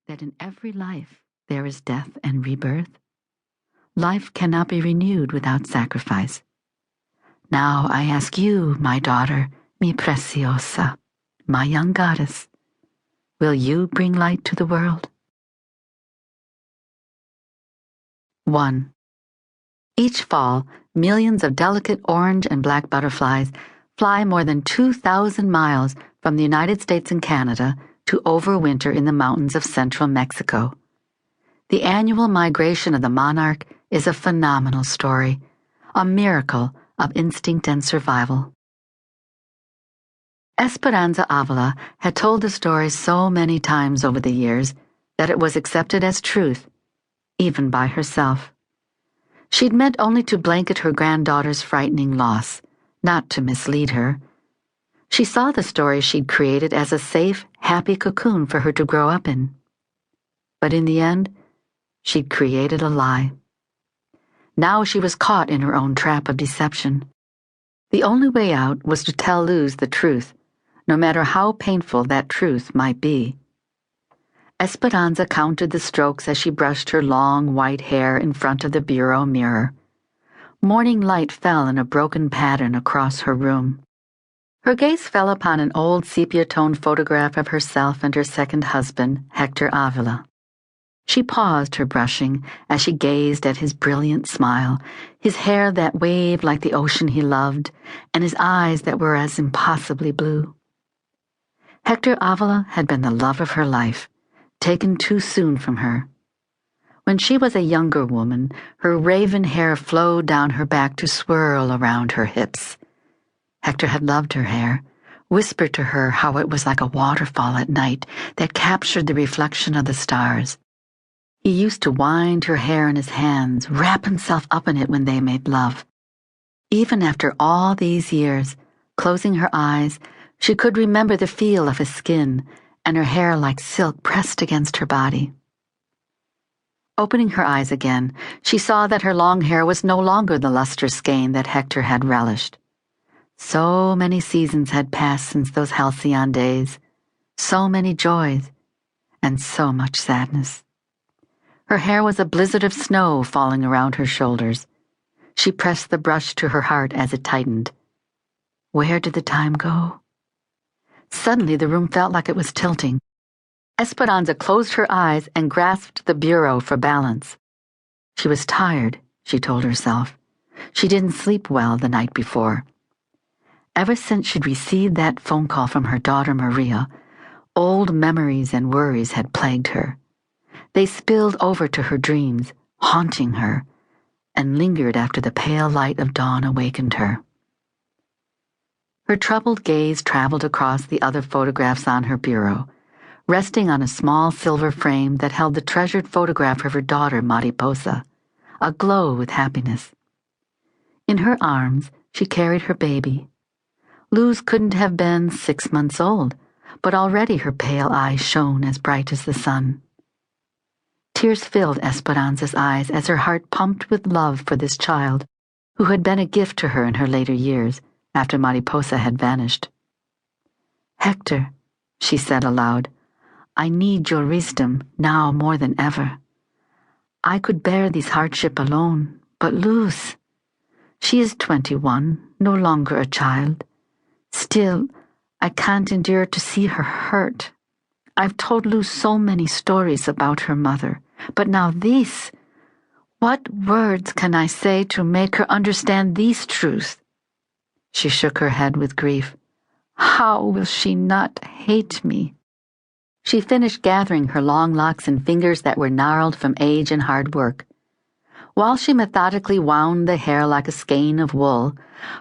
that in every life there is death and rebirth. Life cannot be renewed without sacrifice. Now I ask you, my daughter, mi preciosa, my young goddess, will you bring light to the world? 1. Each fall, millions of delicate orange and black butterflies fly more than 2,000 miles from the United States and Canada to overwinter in the mountains of central Mexico. The annual migration of the monarch is a phenomenal story, a miracle of instinct and survival. Esperanza Avila had told the story so many times over the years that it was accepted as truth, even by herself. She'd meant only to blanket her granddaughter's frightening loss, not to mislead her. She saw the story she'd created as a safe, happy cocoon for her to grow up in. But in the end, she'd created a lie. Now she was caught in her own trap of deception. The only way out was to tell Luz the truth, no matter how painful that truth might be. Esperanza counted the strokes as she brushed her long white hair in front of the bureau mirror. Morning light fell in a broken pattern across her room. Her gaze fell upon an old sepia-toned photograph of herself and her second husband, Hector Avila. She paused her brushing as she gazed at his brilliant smile, his hair that waved like the ocean he loved, and his eyes that were as impossibly blue. Hector Avila had been the love of her life, taken too soon from her. When she was a younger woman, her raven hair flowed down her back to swirl around her hips. Hector had loved her hair, whispered to her how it was like a waterfall at night that captured the reflection of the stars. He used to wind her hair in his hands, wrap himself up in it when they made love. Even after all these years, closing her eyes, she could remember the feel of his skin and her hair like silk pressed against her body. Opening her eyes again, she saw that her long hair was no longer the lustrous skein that Hector had relished. So many seasons had passed since those halcyon days, so many joys, and so much sadness. Her hair was a blizzard of snow falling around her shoulders. She pressed the brush to her heart as it tightened. Where did the time go? Suddenly the room felt like it was tilting. Esperanza closed her eyes and grasped the bureau for balance. She was tired, she told herself. She didn't sleep well the night before. Ever since she'd received that phone call from her daughter Maria, old memories and worries had plagued her. They spilled over to her dreams, haunting her, and lingered after the pale light of dawn awakened her. Her troubled gaze traveled across the other photographs on her bureau, resting on a small silver frame that held the treasured photograph of her daughter Mariposa, aglow with happiness. In her arms, she carried her baby. Luz couldn't have been 6 months old, but already her pale eyes shone as bright as the sun. Tears filled Esperanza's eyes as her heart pumped with love for this child, who had been a gift to her in her later years, after Mariposa had vanished. Hector, she said aloud, I need your wisdom now more than ever. I could bear this hardship alone, but Luz, she is 21, no longer a child. Still, I can't endure to see her hurt. I've told Luz so many stories about her mother, but now this. What words can I say to make her understand these truths? She shook her head with grief. How will she not hate me? She finished gathering her long locks in fingers that were gnarled from age and hard work. While she methodically wound the hair like a skein of wool,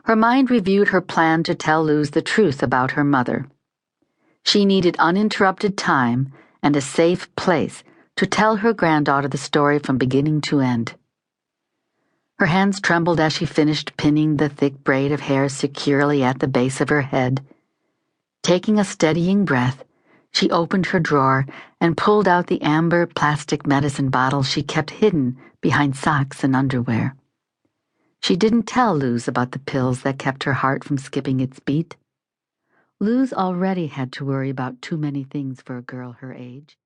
her mind reviewed her plan to tell Luz the truth about her mother. She needed uninterrupted time and a safe place to tell her granddaughter the story from beginning to end. Her hands trembled as she finished pinning the thick braid of hair securely at the base of her head. Taking a steadying breath, she opened her drawer and pulled out the amber plastic medicine bottle she kept hidden behind socks and underwear. She didn't tell Luz about the pills that kept her heart from skipping its beat. Luz already had to worry about too many things for a girl her age.